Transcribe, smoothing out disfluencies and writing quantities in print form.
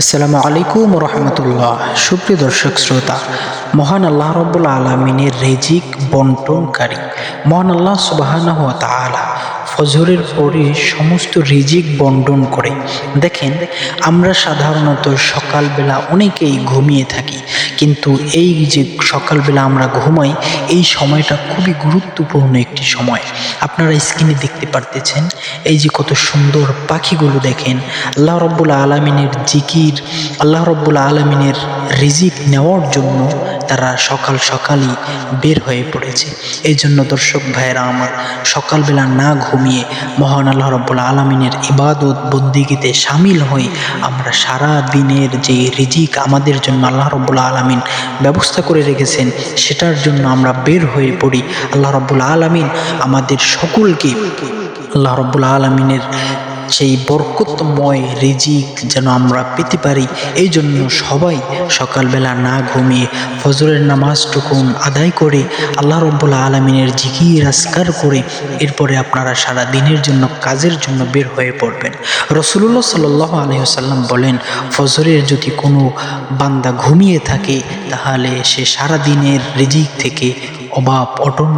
আসসালামু আলাইকুম রহমতুল্লাহ। সুপ্রিয় দর্শক শ্রোতা, মহান আল্লাহ রব্বুল আলমিনের রিজিক বন্টনকারী মহান আল্লাহ সুবহানাহু ওয়া তাআলা ফজরের পরে সমস্ত রিজিক বন্টন করে। দেখেন, আমরা সাধারণত সকালবেলা অনেকেই ঘুমিয়ে থাকি, কিন্তু এই যে সকালবেলা আমরা ঘুমাই, এই সময়টা খুবই গুরুত্বপূর্ণ একটি সময়। আপনারা স্ক্রিনে দেখতে পারতেছেন, এই যে কত সুন্দর পাখিগুলো দেখেন, আল্লাহ রব্বুল আলমিনের জিকির, আল্লাহ রব্বুল আলমিনের রিজিক নেওয়ার জন্য তারা সকাল সকালই বের হয়ে পড়েছে। এই জন্য দর্শক ভাইয়েরা আমার, সকালবেলা না ঘুমিয়ে মহান আল্লাহ রব্বুল আলমিনের ইবাদত বন্দিগিতে সামিল হয়ে আমরা সারা দিনের যে রিজিক আমাদের জন্য আল্লাহ রব্বুল আলমিন ব্যবস্থা করে রেখেছেন, সেটার জন্য আমরা বের হয়ে পড়ি। আল্লাহ রব্বুল আলমিন আমাদের সকলকে আল্লাহ রব্বুল আলমিনের সেই বরকতময় রিজিক যেন আমরা পেতে পারি, এই জন্য সবাই সকালবেলা না ঘুমিয়ে ফজরের নামাজটুকুন আদায় করে আল্লাহ রব্বুল আলমিনের জিকির আজকার করে এরপরে আপনারা সারা দিনের জন্য কাজের জন্য বের হয়ে পড়বেন। রাসূলুল্লাহ সাল্লাল্লাহু আলাইহি ওয়াসাল্লাম বলেন, ফজরের যদি কোনো বান্দা ঘুমিয়ে থাকে, তাহলে সে সারা দিনের রিজিক থেকে অভাব অটন